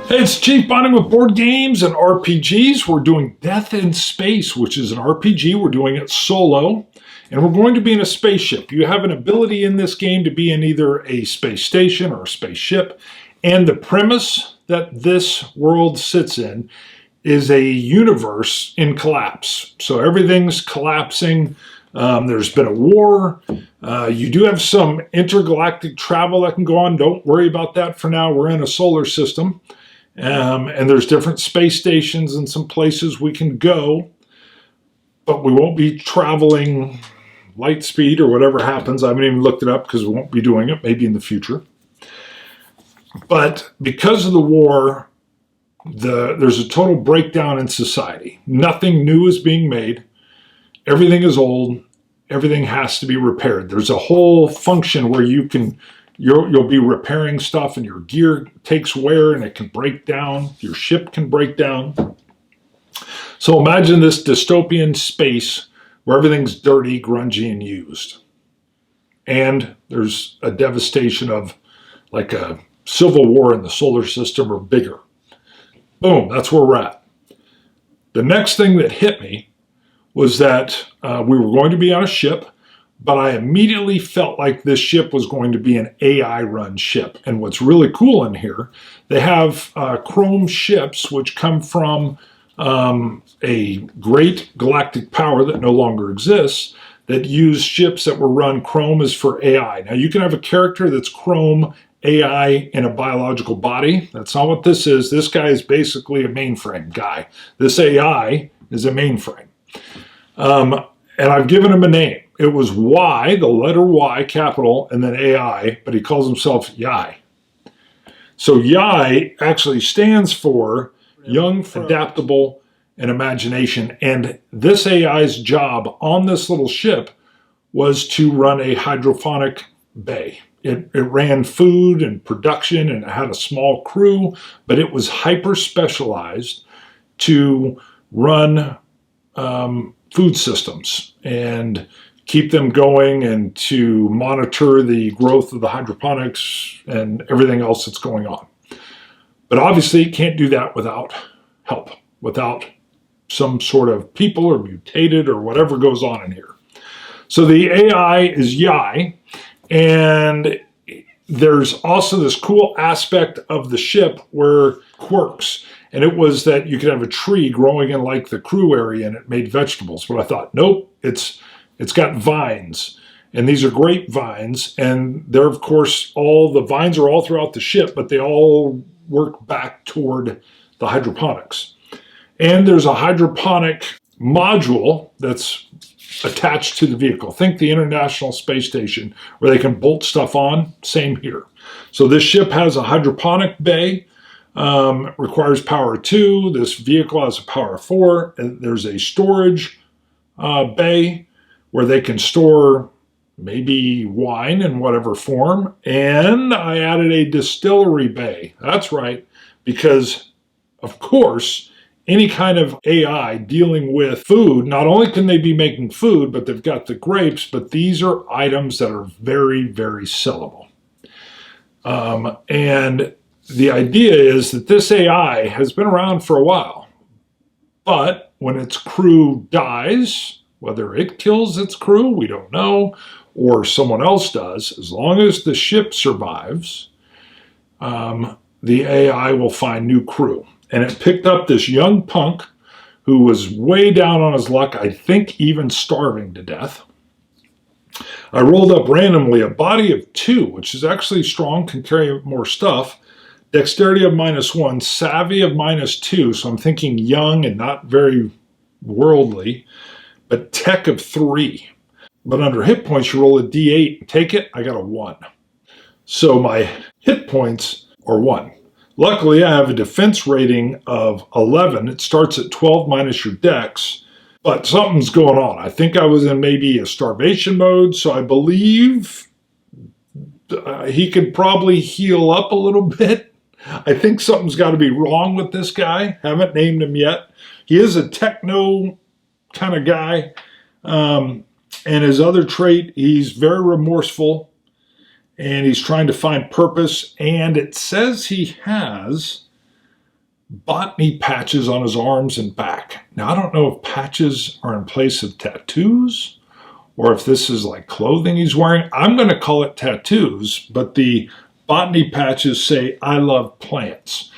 Hey, it's Chief Bonding with board games and RPGs. We're doing Death in Space, which is an RPG. We're doing it solo, and we're going to be in a spaceship. You have an ability in this game to be in either a space station or a spaceship, and the premise that this world sits in is a universe in collapse. So everything's collapsing. There's been a war. You do have some intergalactic travel that can go on. Don't worry about that for now. We're in a solar system. And there's different space stations and some places we can go, but we won't be traveling light speed or whatever happens. I haven't even looked it up because we won't be doing it, maybe in the future. But because of the war, there's a total breakdown in society. Nothing new is being made. Everything is old. Everything has to be repaired. There's a whole function where you'll be repairing stuff and your gear takes wear and it can break down. Your ship can break down. So imagine this dystopian space where everything's dirty, grungy, and used. And there's a devastation of like a civil war in the solar system or bigger. Boom, that's where we're at. The next thing that hit me was that we were going to be on a ship, but I immediately felt like this ship was going to be an AI-run ship. And what's really cool in here, they have Chrome ships, which come from a great galactic power that no longer exists, that use ships that were run. Chrome is for AI. Now, you can have a character that's Chrome AI in a biological body. That's not what this is. This guy is basically a mainframe guy. This AI is a mainframe. And I've given him a name. It was Y, the letter Y, capital, and then AI, but he calls himself Yai. So Yai actually stands for Young, Adaptable, and Imagination. And this AI's job on this little ship was to run a hydroponic bay. It ran food and production, and it had a small crew, but it was hyper-specialized to run food systems and keep them going and to monitor the growth of the hydroponics and everything else that's going on. But obviously it can't do that without help, without some sort of people or mutated or whatever goes on in here. So the AI is Yai, and there's also this cool aspect of the ship where quirks. And it was that you could have a tree growing in like the crew area and it made vegetables. But I thought, nope, it's got vines. And these are grapevines. And they're, of course, all the vines are all throughout the ship, but they all work back toward the hydroponics. And there's a hydroponic module that's attached to the vehicle. Think the International Space Station where they can bolt stuff on. Same here. So this ship has a hydroponic bay. Requires power 2. This vehicle has a power 4. And there's a storage bay where they can store maybe wine in whatever form. And I added a distillery bay. That's right, because of course, any kind of AI dealing with food, not only can they be making food, but they've got the grapes, but these are items that are very, very sellable. And the idea is that this AI has been around for a while, but when its crew dies, whether it kills its crew, we don't know, or someone else does, as long as the ship survives, the AI will find new crew. And it picked up this young punk who was way down on his luck, I think even starving to death. I rolled up randomly a body of 2, which is actually strong, can carry more stuff. Dexterity of -1, savvy of -2, so I'm thinking young and not very worldly, but tech of 3. But under hit points, you roll a d8, take it, I got a 1. So my hit points are 1. Luckily, I have a defense rating of 11. It starts at 12 minus your dex, but something's going on. I think I was in maybe a starvation mode, so I believe he could probably heal up a little bit. I think something's got to be wrong with this guy. Haven't named him yet. He is a techno kind of guy. And his other trait, he's very remorseful. and he's trying to find purpose, and it says he has botany patches on his arms and back. Now, I don't know if patches are in place of tattoos or if this is like clothing he's wearing. I'm going to call it tattoos, but the botany patches say, "I love plants."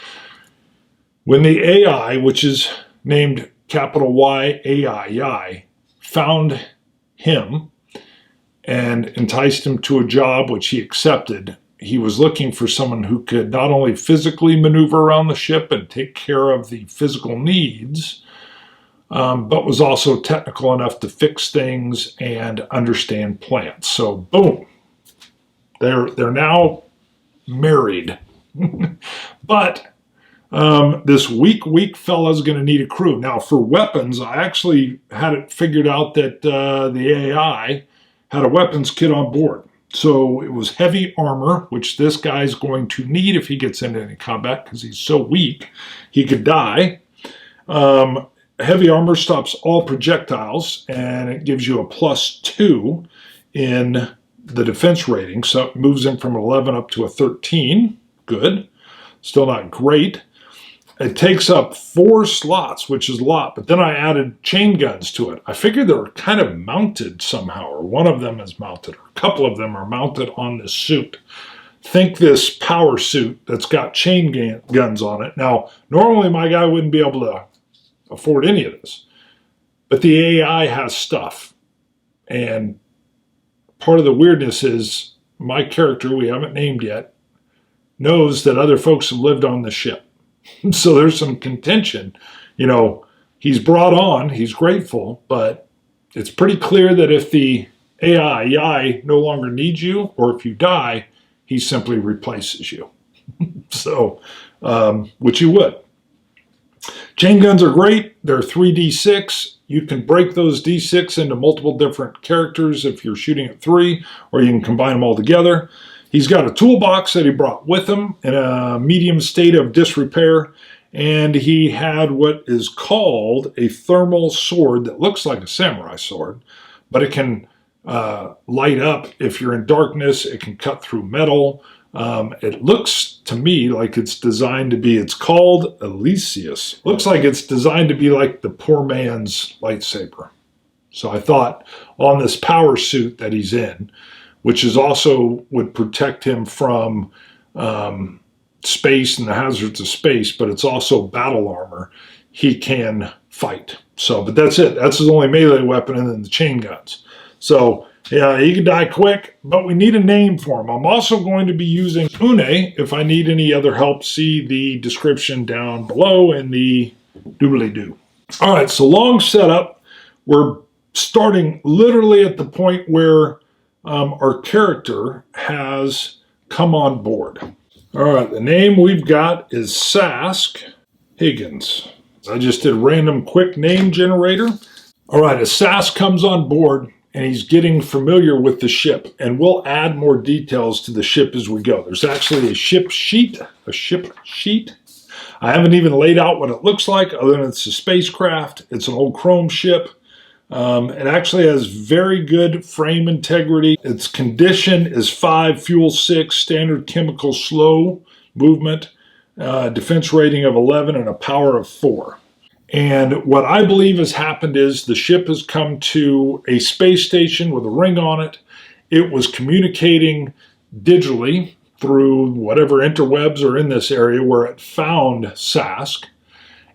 When the AI, which is named capital Y AI, found him and enticed him to a job which he accepted, he was looking for someone who could not only physically maneuver around the ship and take care of the physical needs, but was also technical enough to fix things and understand plants. So boom, they're now married. But this weak fella's going to need a crew. Now, for weapons, I actually had it figured out that the AI had a weapons kit on board. So it was heavy armor, which this guy's going to need if he gets into any combat because he's so weak he could die. Heavy armor stops all projectiles, and it gives you a +2 in the defense rating. So it moves him from 11 up to a 13. Good. Still not great. It takes up 4 slots, which is a lot, but then I added chain guns to it. I figured they were kind of mounted somehow, or one of them is mounted, or a couple of them are mounted on this suit. Think this power suit that's got chain guns on it. Now, normally my guy wouldn't be able to afford any of this, but the AI has stuff. And part of the weirdness is my character, we haven't named yet, knows that other folks have lived on the ship. So there's some contention. You know, he's brought on, he's grateful, but it's pretty clear that if the AI no longer needs you, or if you die, he simply replaces you. So, which you would. Chain guns are great. They're 3d6. You can break those d6 into multiple different characters if you're shooting at 3, or you can combine them all together. He's got a toolbox that he brought with him in a medium state of disrepair, and he had what is called a thermal sword that looks like a samurai sword, but it can light up if you're in darkness. It can cut through metal. It looks to me like it's designed to be, it's called Elysius. Looks like it's designed to be like the poor man's lightsaber. So I thought on this power suit that he's in, which is also would protect him from space and the hazards of space, but it's also battle armor, he can fight. So, but that's it. That's his only melee weapon, and then the chain guns. So, yeah, he can die quick, but we need a name for him. I'm also going to be using Une. If I need any other help, see the description down below in the doobly-doo. All right, so long setup. We're starting literally at the point where our character has come on board. All right, the name we've got is Sask Higgins. I just did a random quick name generator. All right, as Sask comes on board and he's getting familiar with the ship, and we'll add more details to the ship as we go. There's actually a ship sheet. I haven't even laid out what it looks like other than it's a spacecraft. It's an old chrome ship. It actually has very good frame integrity. Its condition is 5, fuel 6, standard chemical slow movement, defense rating of 11, and a power of 4. And what I believe has happened is the ship has come to a space station with a ring on it. It was communicating digitally through whatever interwebs are in this area where it found Sask.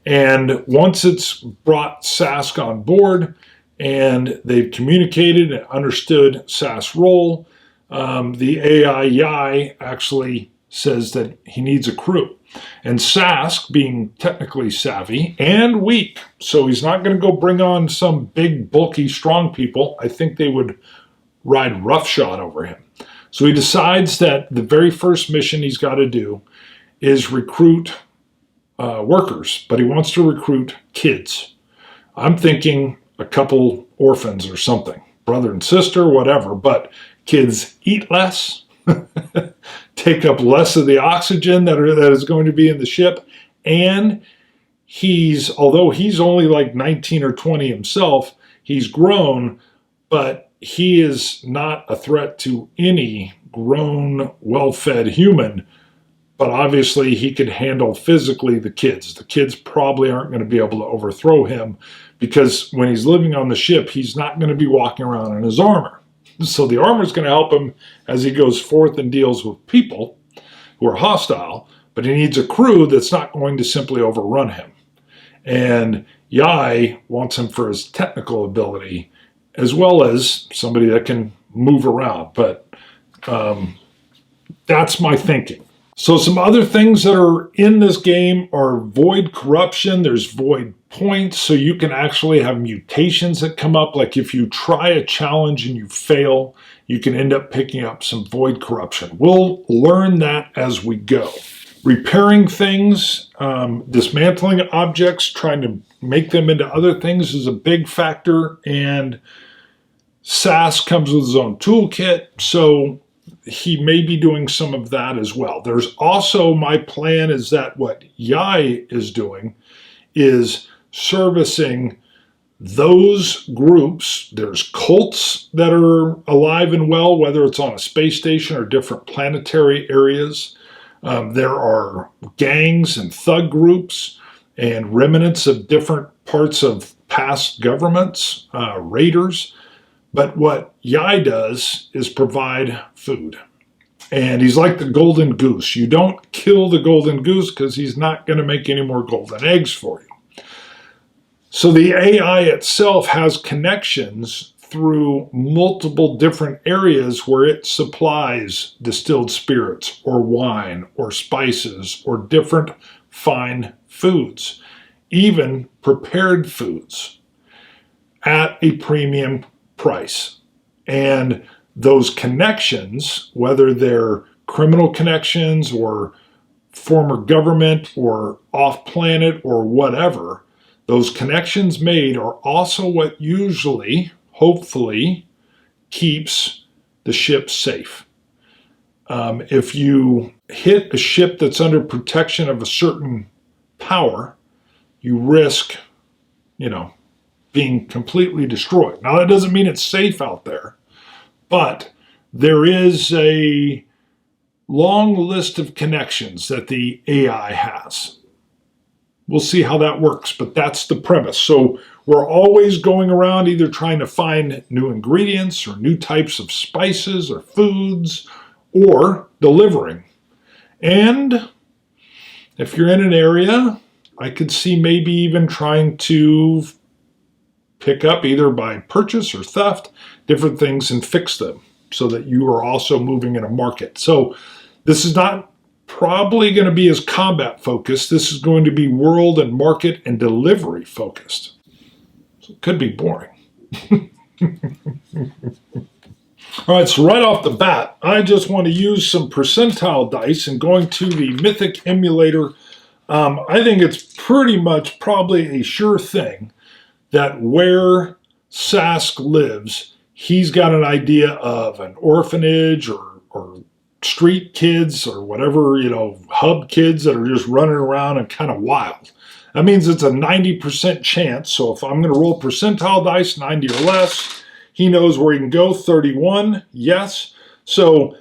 And once it's brought Sask on board, and they've communicated and understood Sask's role, the AI actually says that he needs a crew. And Sask, being technically savvy and weak, so he's not going to go bring on some big, bulky, strong people. I think they would ride roughshod over him. So he decides that the very first mission he's got to do is recruit workers, but he wants to recruit kids. I'm thinking a couple orphans or something, brother and sister, whatever, but kids eat less, take up less of the oxygen that is going to be in the ship, and although he's only like 19 or 20 himself, he's grown, but he is not a threat to any grown, well-fed human, but obviously he could handle physically the kids. The kids probably aren't going to be able to overthrow him because when he's living on the ship, he's not going to be walking around in his armor. So the armor is going to help him as he goes forth and deals with people who are hostile, but he needs a crew that's not going to simply overrun him. And Yai wants him for his technical ability as well as somebody that can move around. But that's my thinking. So some other things that are in this game are void corruption. There's void points, so you can actually have mutations that come up. Like if you try a challenge and you fail, you can end up picking up some void corruption. We'll learn that as we go. Repairing things, dismantling objects, trying to make them into other things is a big factor. And SAS comes with his own toolkit, so he may be doing some of that as well. There's also, my plan is that what Yai is doing is servicing those groups. There's cults that are alive and well, whether it's on a space station or different planetary areas. There are gangs and thug groups and remnants of different parts of past governments, raiders. But what Yai does is provide food. And he's like the golden goose. You don't kill the golden goose because he's not going to make any more golden eggs for you. So the AI itself has connections through multiple different areas where it supplies distilled spirits or wine or spices or different fine foods, even prepared foods at a premium price. And those connections, whether they're criminal connections or former government or off-planet or whatever, those connections made are also what usually, hopefully, keeps the ship safe. If you hit a ship that's under protection of a certain power, you risk, being completely destroyed. Now, that doesn't mean it's safe out there, but there is a long list of connections that the AI has. We'll see how that works, but that's the premise. So we're always going around either trying to find new ingredients or new types of spices or foods or delivering. And if you're in an area, I could see maybe even trying to pick up either by purchase or theft, different things and fix them so that you are also moving in a market. So this is not probably going to be as combat focused. This is going to be world and market and delivery focused. So it could be boring. All right, so right off the bat, I just want to use some percentile dice and going to the Mythic emulator. I think it's pretty much probably a sure thing that where Sask lives, he's got an idea of an orphanage or street kids or whatever, hub kids that are just running around and kind of wild. That means it's a 90% chance. So if I'm going to roll percentile dice, 90 or less, he knows where he can go. 31, yes. So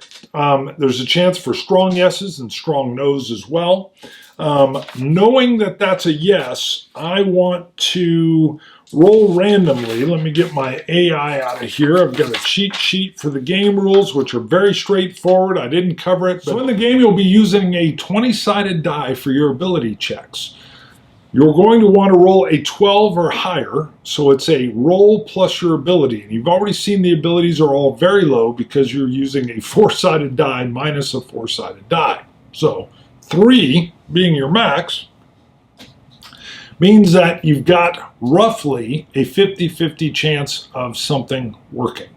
there's a chance for strong yeses and strong no's as well. Knowing that that's a yes, I want to roll randomly. Let me get my AI out of here. I've got a cheat sheet for the game rules, which are very straightforward. I didn't cover it. So in the game, you'll be using a 20-sided die for your ability checks. You're going to want to roll a 12 or higher, so it's a roll plus your ability. And you've already seen the abilities are all very low because you're using a 4-sided die minus a 4-sided die. So 3 being your max means that you've got roughly a 50-50 chance of something working.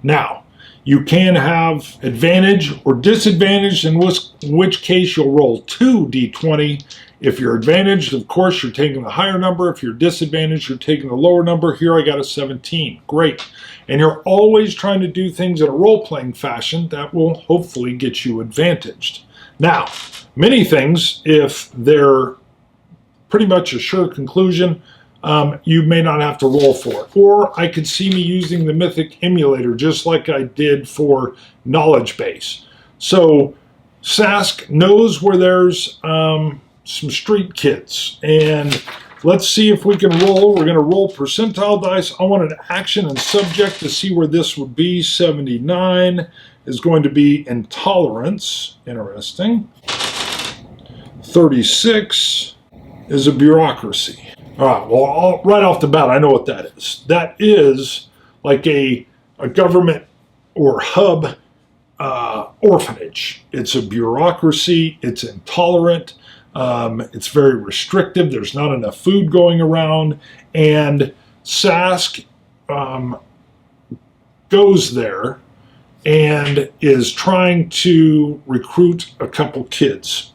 Now, you can have advantage or disadvantage, in which case you'll roll 2 d20. If you're advantaged, of course, you're taking the higher number. If you're disadvantaged, you're taking the lower number. Here I got a 17. Great. And you're always trying to do things in a role-playing fashion that will hopefully get you advantaged. Now, many things, if they're pretty much a sure conclusion, you may not have to roll for it. Or I could see me using the Mythic emulator just like I did for Knowledge Base. So Sask knows where there's some street kids. And let's see if we can roll. We're going to roll percentile dice. I want an action and subject to see where this would be. 79 is going to be intolerance. Interesting. 36 is a bureaucracy. All right, well, right off the bat, I know what that is. That is like a government or hub orphanage. It's a bureaucracy. It's intolerant. It's very restrictive. There's not enough food going around. And Sask goes there and is trying to recruit a couple kids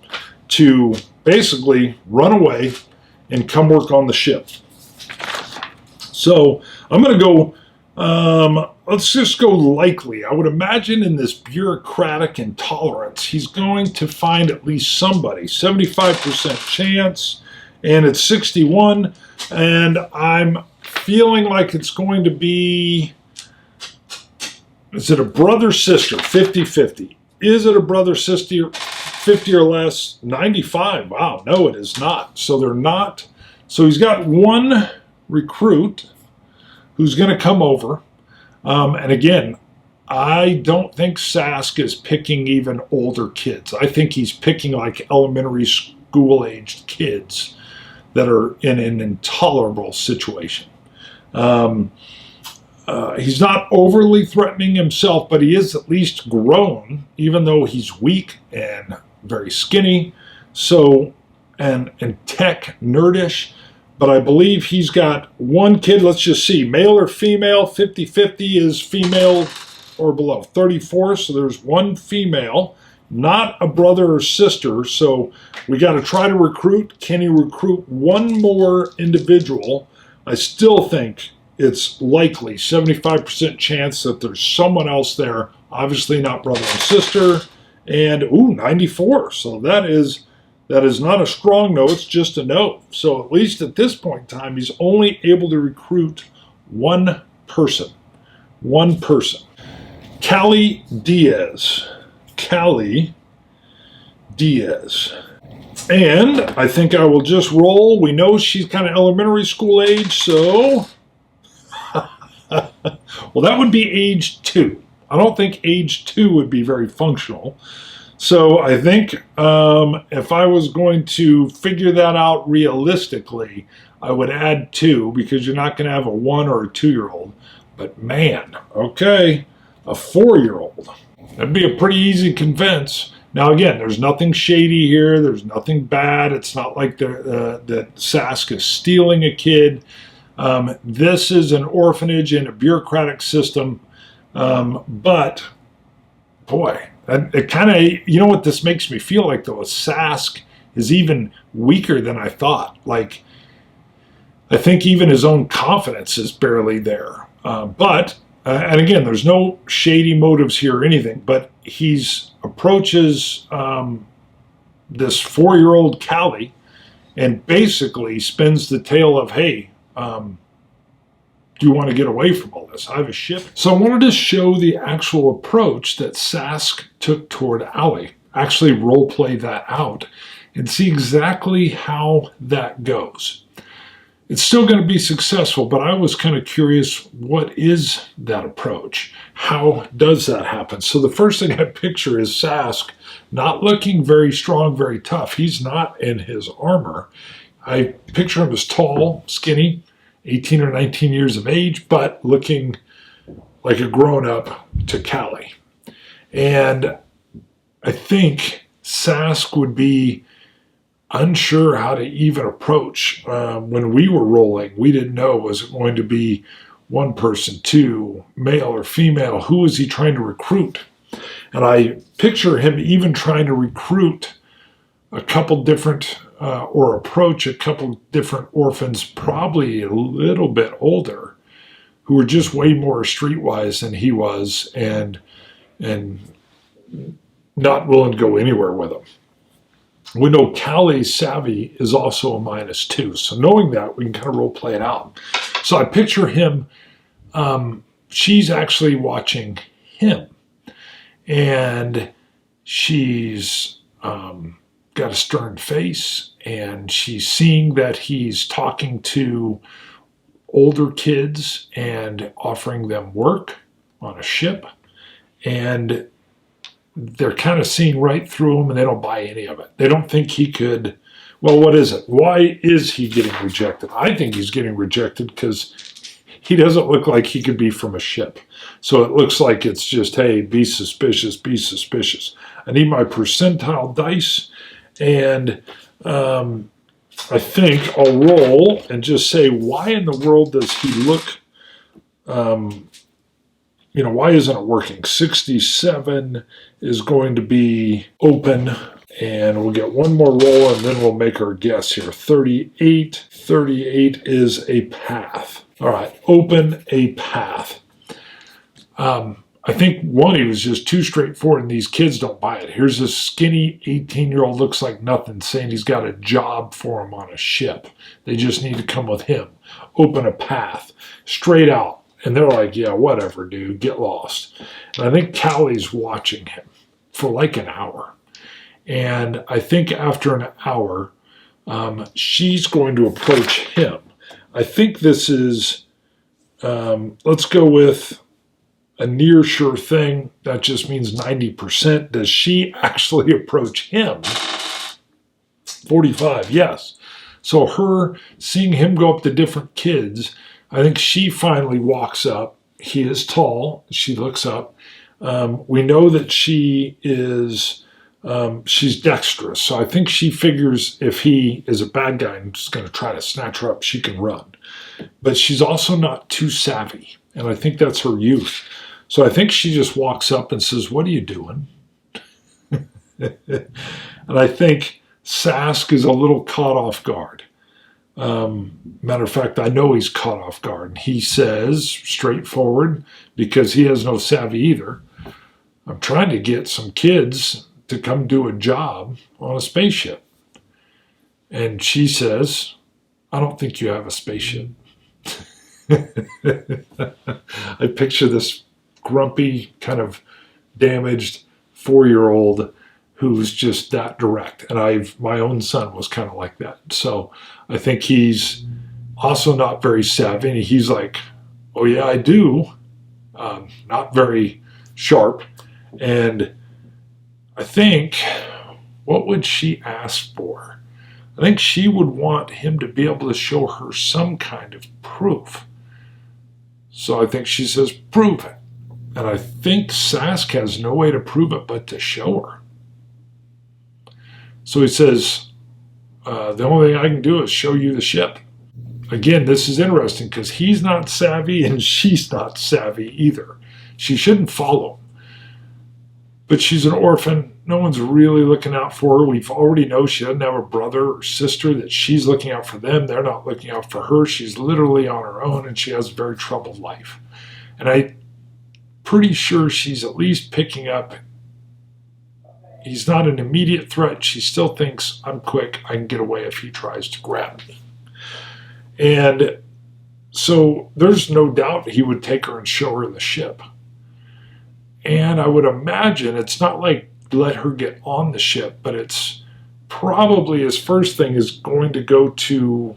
to basically run away and come work on the ship. So I'm going to go, let's just go likely. I would imagine in this bureaucratic intolerance, he's going to find at least somebody. 75% chance, and it's 61. And I'm feeling like it's going to be, is it a brother-sister? 50-50. Is it a brother-sister? 50 or less, 95. Wow, no, it is not. So they're not. So he's got one recruit who's going to come over. And again, I don't think Sask is picking even older kids. I think he's picking like elementary school-aged kids that are in an intolerable situation. He's not overly threatening himself, but he is at least grown, even though he's weak and very skinny, so and tech nerdish. But I believe he's got one kid. Let's just see, male or female. 50-50 is female or below. 34, so there's one female, not a brother or sister. So we got to try to recruit. Can he recruit one more individual? I still think it's likely 75% chance that there's someone else there. Obviously not brother and sister. And, 94. So that is not a strong no, it's just a no. So at least at this point in time, he's only able to recruit one person. One person. Calle Diaz. Calle Diaz. And I think I will just roll. We know she's kind of elementary school age, so... well, that would be age 2. I don't think age 2 would be very functional. So I think if I was going to figure that out realistically, I would add 2 because you're not going to have a 1 or a 2-year-old. But man, okay, a 4-year-old. That'd be a pretty easy convince. Now again, there's nothing shady here. There's nothing bad. It's not like that Sask is stealing a kid. This is an orphanage in a bureaucratic system. But boy, it kind of, you know what this makes me feel like though, is Sask is even weaker than I thought. Like, I think even his own confidence is barely there. And again, there's no shady motives here or anything, but he's approaches this 4-year-old Calle and basically spins the tale of, hey, do you want to get away from all this? I have a ship. So I wanted to show the actual approach that Sask took toward Calle. Actually role play that out and see exactly how that goes. It's still going to be successful, but I was kind of curious, what is that approach? How does that happen? So the first thing I picture is Sask not looking very strong, very tough. He's not in his armor. I picture him as tall, skinny, 18 or 19 years of age, but looking like a grown-up to Calle. And I think Sask would be unsure how to even approach. When we were rolling, we didn't know, was it going to be one person, 2, male or female? Who is he trying to recruit? And I picture him even trying to recruit a couple different, or approach a couple different orphans, probably a little bit older, who were just way more streetwise than he was, and not willing to go anywhere with him. We know Calle's savvy is also a -2. So knowing that, we can kind of role play it out. So I picture him, she's actually watching him. And she's got a stern face, and she's seeing that he's talking to older kids and offering them work on a ship. And they're kind of seeing right through him, and they don't buy any of it. They don't think he could. Well, what is it? Why is he getting rejected? I think he's getting rejected because he doesn't look like he could be from a ship. So it looks like it's just, hey, be suspicious, be suspicious. I need my percentile dice, and I think I'll roll and just say, why in the world does he look, why isn't it working? 67 is going to be open, and we'll get one more roll, and then we'll make our guess here. 38 is a path. All right, open a path. I think one, he was just too straightforward, and these kids don't buy it. Here's this skinny 18-year-old, looks like nothing, saying he's got a job for him on a ship. They just need to come with him. Open a path, straight out. And they're like, yeah, whatever, dude, get lost. And I think Calle's watching him for like an hour. And I think after an hour, she's going to approach him. I think this is, let's go with a near sure thing. That just means 90%. Does she actually approach him? 45, yes. So her seeing him go up to different kids, I think she finally walks up. He is tall. She looks up. We know that she is, she's dexterous. So I think she figures if he is a bad guy and is going to try to snatch her up, she can run. But she's also not too savvy. And I think that's her youth. So I think she just walks up and says, what are you doing? And I think Sask is a little caught off guard. Matter of fact, I know he's caught off guard. He says, straightforward, because he has no savvy either, I'm trying to get some kids to come do a job on a spaceship. And she says, I don't think you have a spaceship. I picture this grumpy, kind of damaged 4-year-old who's just that direct. And my own son was kind of like that. So I think he's also not very savvy. And he's like, oh yeah, I do. Not very sharp. And I think, what would she ask for? I think she would want him to be able to show her some kind of proof. So I think she says, prove it. And I think Sask has no way to prove it but to show her. So he says, the only thing I can do is show you the ship. Again, this is interesting because he's not savvy and she's not savvy either. She shouldn't follow him. But she's an orphan. No one's really looking out for her. We've already know she doesn't have a brother or sister that she's looking out for them. They're not looking out for her. She's literally on her own, and she has a very troubled life. And I'm pretty sure she's at least picking up. He's not an immediate threat. She still thinks, I'm quick. I can get away if he tries to grab me. And so there's no doubt he would take her and show her the ship. And I would imagine it's not like let her get on the ship, but it's probably his first thing is going to go to,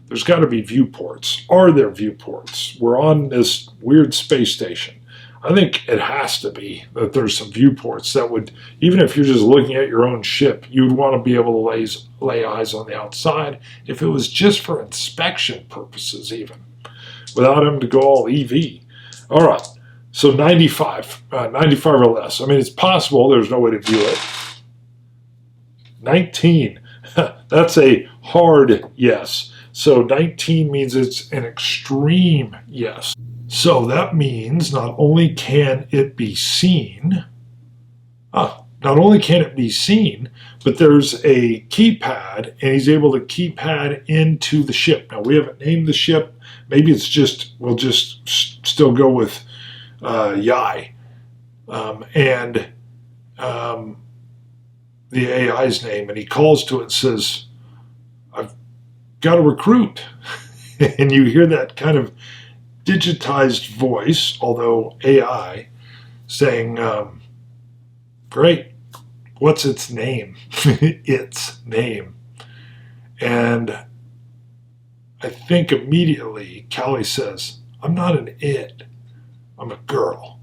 there's got to be viewports. Are there viewports? We're on this weird space station. I think it has to be that there's some viewports that would, even if you're just looking at your own ship, you'd want to be able to lay eyes on the outside if it was just for inspection purposes even, without him to go all EV. All right, so 95 or less. I mean, it's possible. There's no way to view it. 19, that's a hard yes. So 19 means it's an extreme yes. So that means not only can it be seen, but there's a keypad, and he's able to keypad into the ship. Now, we haven't named the ship. Maybe it's just, we'll just still go with the AI's name, and he calls to it and says, I've got to recruit. And you hear that kind of digitized voice, although AI, saying, great, what's its name? Its name. And I think immediately Calle says, I'm not an it, I'm a girl.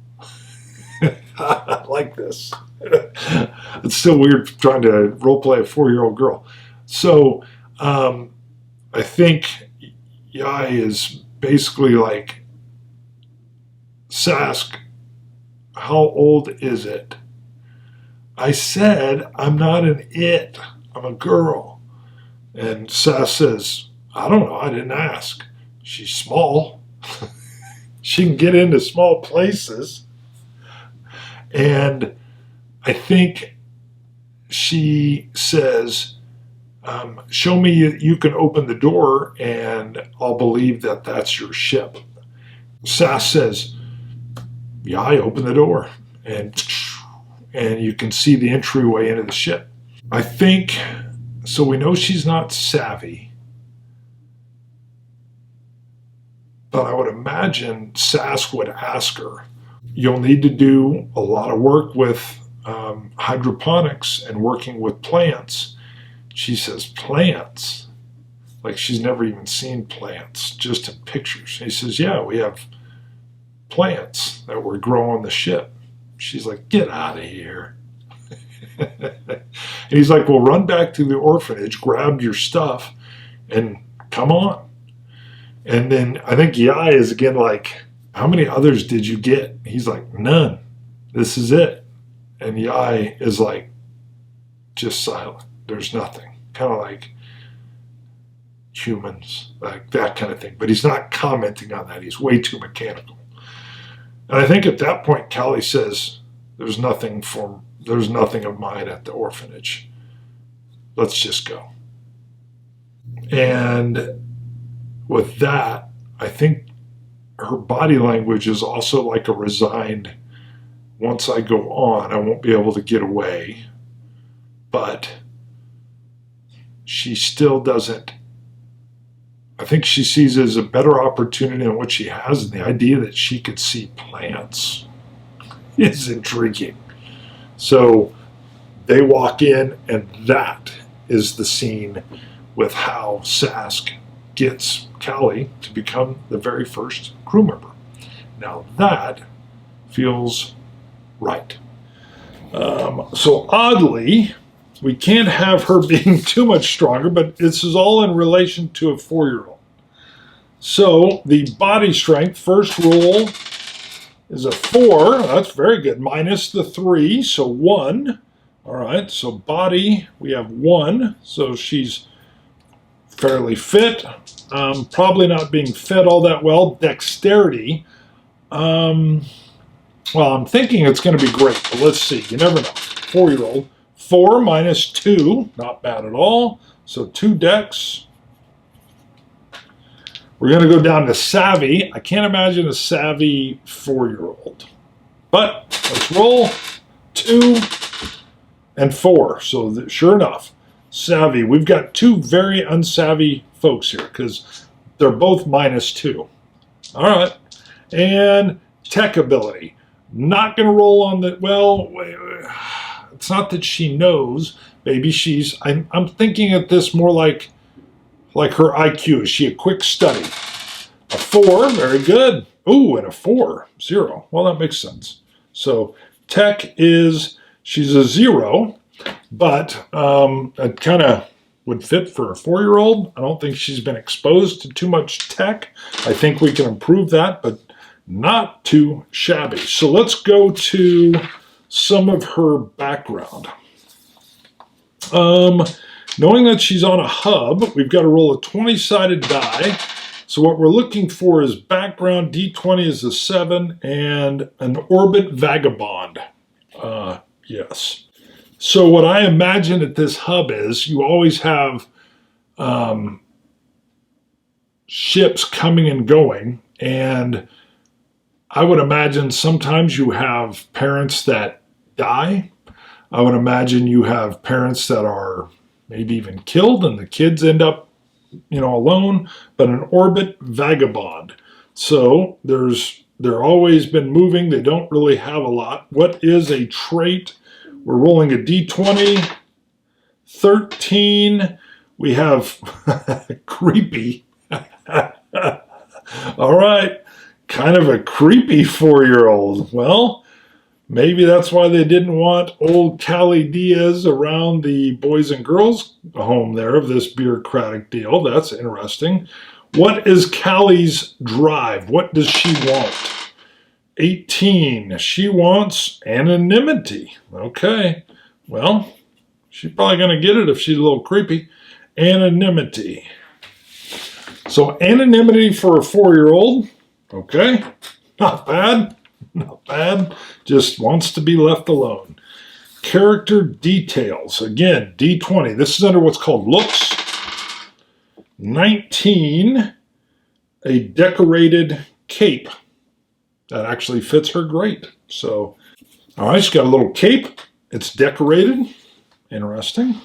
I like this. It's still weird trying to role play a 4-year-old girl. So I think Yai is basically like, Sask, how old is it? I said, I'm not an it, I'm a girl. And Sask says, I don't know, I didn't ask. She's small. She can get into small places. And I think she says, show me you can open the door and I'll believe that that's your ship. Sask says, yeah, I open the door. And you can see the entryway into the ship. I think, so we know she's not savvy. But I would imagine Sask would ask her, you'll need to do a lot of work with hydroponics and working with plants. She says, plants? Like she's never even seen plants, just in pictures. He says, yeah, we have plants that we grow on the ship. She's like, get out of here. And he's like, well, run back to the orphanage, grab your stuff, and come on. And then I think Yai is again like, how many others did you get? He's like, none. This is it. And Yai is like, just silent. There's nothing. Kind of like humans, like that kind of thing. But he's not commenting on that. He's way too mechanical. And I think at that point, Calle says, there's nothing of mine at the orphanage. Let's just go. And with that, I think her body language is also like a resigned, once I go on, I won't be able to get away. But she still doesn't, I think she sees it as a better opportunity than what she has, and the idea that she could see plants is intriguing. So they walk in, and that is the scene with how Sask gets Calle to become the very first crew member. Now that feels right. So oddly, we can't have her being too much stronger, but this is all in relation to a 4-year-old. So the body strength, first roll is a 4. That's very good. Minus the 3, so 1. All right, so body, we have 1. So she's fairly fit. Probably not being fed all that well. Dexterity. Well, I'm thinking it's going to be great, but let's see. You never know. 4-year-old. 4 minus 2, not bad at all. So 2 dex. We're going to go down to savvy. I can't imagine a savvy 4-year-old. But let's roll 2 and 4. So sure enough, savvy. We've got 2 very unsavvy folks here because they're both minus 2. All right. And tech ability. Not going to roll on the, well, it's not that she knows. Maybe she's, I'm thinking of this more like her IQ. Is she a quick study? A 4, very good. Ooh, and a 4, 0. Well, that makes sense. So tech is, she's a 0, but it kind of would fit for a 4-year-old. I don't think she's been exposed to too much tech. I think we can improve that, but not too shabby. So let's go to some of her background. Knowing that she's on a hub, we've got to roll a 20-sided die. So what we're looking for is background, D20 is a 7, and an orbit vagabond. Yes. So what I imagine at this hub is you always have ships coming and going, and I would imagine sometimes you have parents that die. I would imagine you have parents that are maybe even killed and the kids end up, alone, but an orbit vagabond. So they're always been moving. They don't really have a lot. What is a trait? We're rolling a d20. 13. We have creepy. All right. Kind of a creepy 4-year-old. Well, maybe that's why they didn't want old Calle Diaz around the boys and girls home there of this bureaucratic deal. That's interesting. What is Callie's drive? What does she want? 18. She wants anonymity. Okay. Well, she's probably going to get it if she's a little creepy. Anonymity. So anonymity for a 4-year-old. Okay. Not bad. Not bad. Just wants to be left alone. Character details. Again, D20. This is under what's called looks. 19. A decorated cape. That actually fits her great. So, all right, she's got a little cape. It's decorated. Interesting.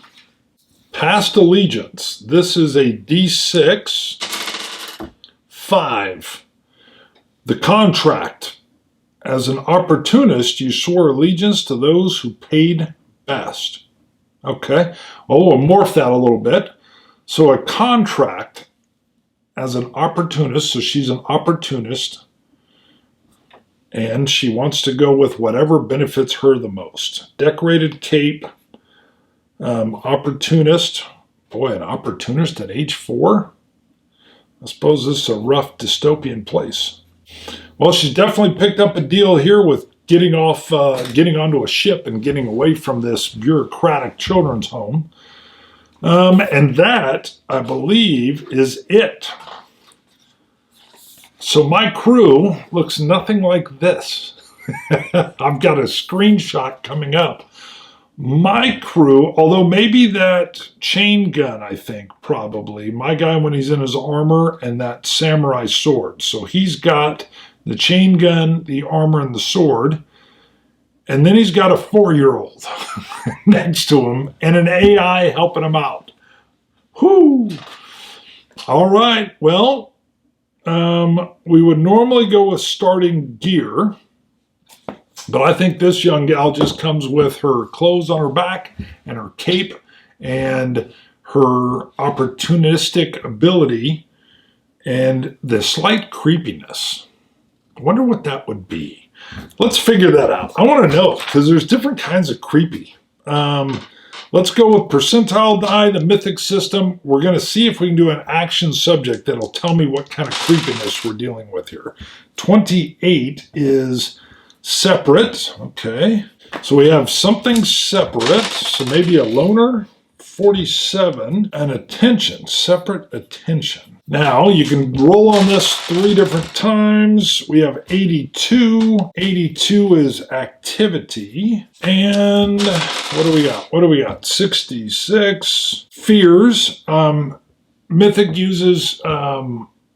Past allegiance. This is a D6. 5. The contract. As an opportunist, you swore allegiance to those who paid best. Okay. Well, we'll morph that a little bit. So a contract as an opportunist, so she's an opportunist, and she wants to go with whatever benefits her the most. Decorated cape, opportunist. Boy, an opportunist at age 4? I suppose this is a rough dystopian place. Well, she's definitely picked up a deal here with getting onto a ship and getting away from this bureaucratic children's home. And that, I believe, is it. So my crew looks nothing like this. I've got a screenshot coming up. My crew, although maybe that chain gun, I think, probably. My guy when he's in his armor and that samurai sword. So he's got the chain gun, the armor, and the sword. And then he's got a 4-year-old next to him and an AI helping him out. Whoo! All right, well, we would normally go with starting gear, but I think this young gal just comes with her clothes on her back and her cape and her opportunistic ability and the slight creepiness. I wonder what that would be. Let's figure that out. I want to know because there's different kinds of creepy. Let's go with percentile die, the mythic system. We're going to see if we can do an action subject that'll tell me what kind of creepiness we're dealing with here. 28 is separate. Okay. So we have something separate. So maybe a loner. 47, and attention, separate attention. Now, you can roll on this 3 different times. We have 82. 82 is activity. And what do we got? What do we got? 66. Fears. Mythic uses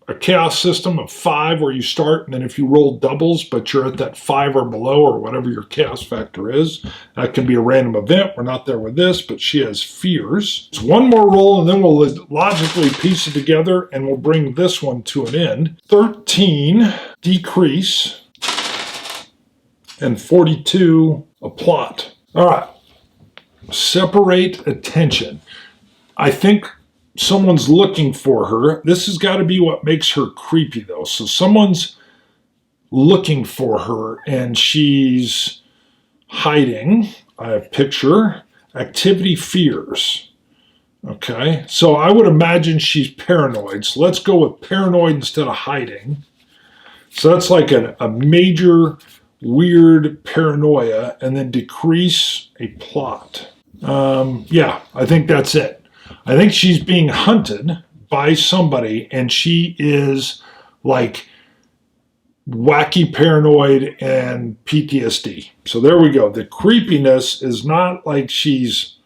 a chaos system of 5 where you start, and then if you roll doubles, but you're at that 5 or below or whatever your chaos factor is, that can be a random event. We're not there with this, but she has fears. It's 1 more roll, and then we'll logically piece it together, and we'll bring this one to an end. 13, decrease, and 42, a plot. All right, separate attention. I think someone's looking for her. This has got to be what makes her creepy, though. So someone's looking for her, and she's hiding. I have picture. Activity fears. Okay, so I would imagine she's paranoid. So let's go with paranoid instead of hiding. So that's like a major weird paranoia, and then decrease a plot. Yeah, I think that's it. I think she's being hunted by somebody, and she is like wacky paranoid and PTSD. So there we go. The creepiness is not like she's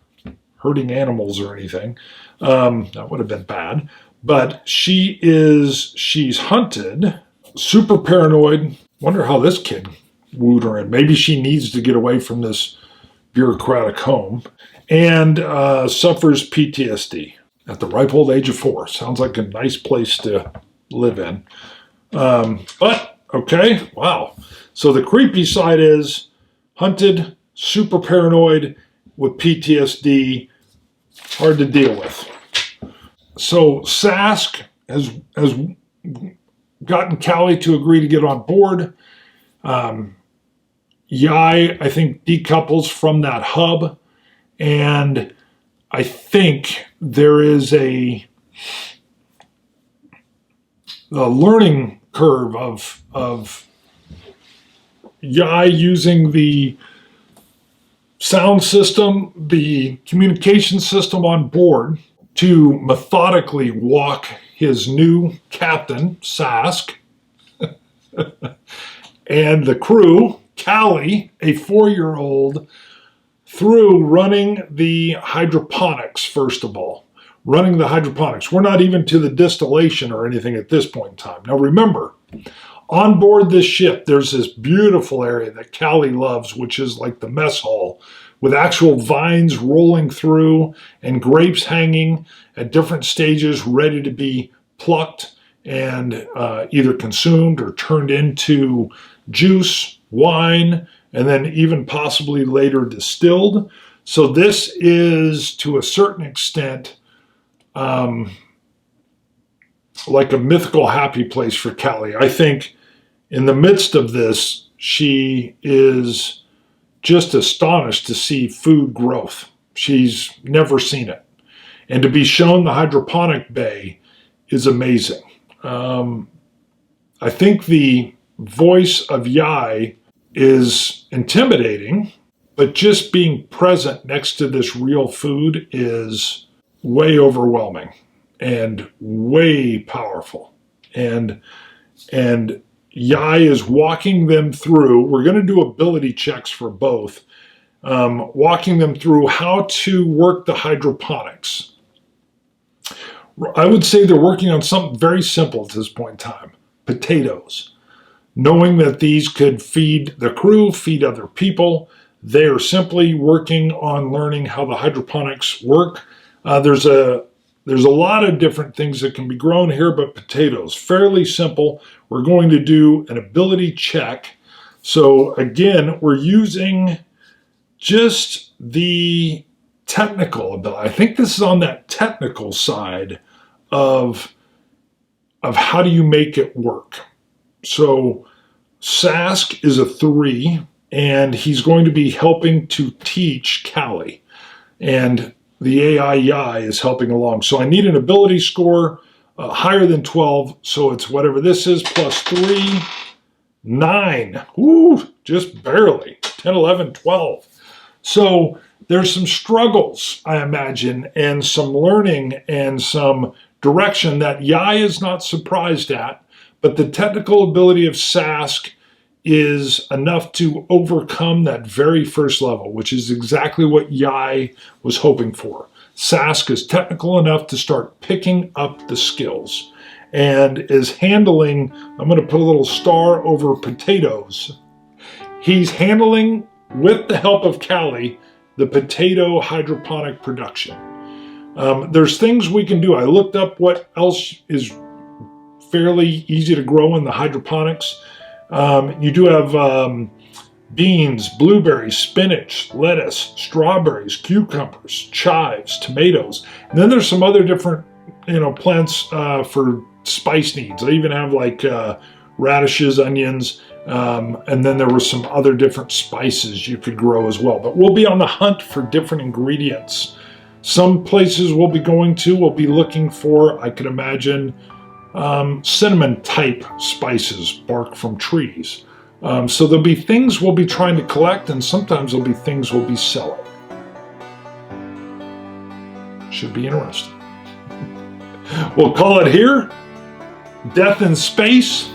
hurting animals or anything. That would have been bad. But she's hunted, super paranoid. Wonder how this kid wooed her in. Maybe she needs to get away from this bureaucratic home, and suffers PTSD at the ripe old age of 4. Sounds like a nice place to live in. But, okay, wow. So the creepy side is hunted, super paranoid, with PTSD, hard to deal with. So Sask has gotten Calle to agree to get on board. Yai, I think, decouples from that hub, and I think there is a learning curve of Yai using the sound system, the communication system on board to methodically walk his new captain, Sask, and the crew, Calle, a 4-year-old, through running the hydroponics, first of all. Running the hydroponics. We're not even to the distillation or anything at this point in time. Now remember, on board this ship, there's this beautiful area that Calle loves, which is like the mess hall, with actual vines rolling through and grapes hanging at different stages, ready to be plucked and either consumed or turned into juice, wine, and then even possibly later distilled. So this is, to a certain extent, like a mythical happy place for Calle. I think in the midst of this, she is just astonished to see food growth. She's never seen it. And to be shown the hydroponic bay is amazing. I think the voice of Yai is intimidating, but just being present next to this real food is way overwhelming and way powerful. And Yai is walking them through. We're going to do ability checks for both, walking them through how to work the hydroponics. I would say they're working on something very simple at this point in time. Potatoes. Knowing that these could feed the crew, feed other people. They are simply working on learning how the hydroponics work. There's a lot of different things that can be grown here, but potatoes, fairly simple. We're going to do an ability check. So again, we're using just the technical ability. I think this is on that technical side of how do you make it work. So Sask is a 3, and he's going to be helping to teach Calle. And the AI Yai is helping along. So I need an ability score higher than 12. So it's whatever this is, plus 3, 9. Ooh, just barely. 10, 11, 12. So there's some struggles, I imagine, and some learning and some direction that Yai is not surprised at. But the technical ability of Sask is enough to overcome that very first level, which is exactly what Yai was hoping for. Sask is technical enough to start picking up the skills and is handling, I'm going to put a little star over potatoes. He's handling, with the help of Calle, the potato hydroponic production. There's things we can do. I looked up what else is fairly easy to grow in the hydroponics. You do have beans, blueberries, spinach, lettuce, strawberries, cucumbers, chives, tomatoes. And then there's some other different, plants for spice needs. I even have like radishes, onions, and then there were some other different spices you could grow as well. But we'll be on the hunt for different ingredients. Some places we'll be going to, we'll be looking for, I could imagine, cinnamon type spices, bark from trees. So there'll be things we'll be trying to collect, and sometimes there'll be things we'll be selling. Should be interesting. We'll call it here. Death in Space.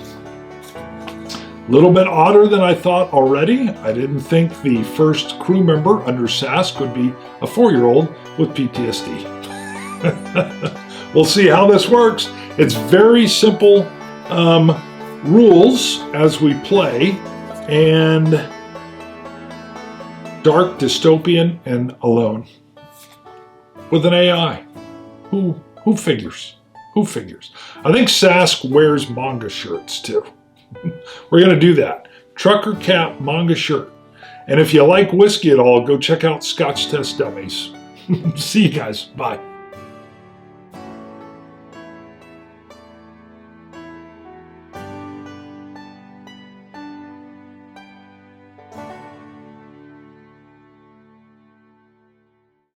A little bit odder than I thought already. I didn't think the first crew member under Sask would be a 4-year-old with PTSD. We'll see how this works. It's very simple rules as we play, and dark, dystopian, and alone. With an AI. Who figures? Who figures? I think Sask wears manga shirts too. We're going to do that. Trucker cap manga shirt. And if you like whiskey at all, go check out Scotch Test Dummies. See you guys. Bye.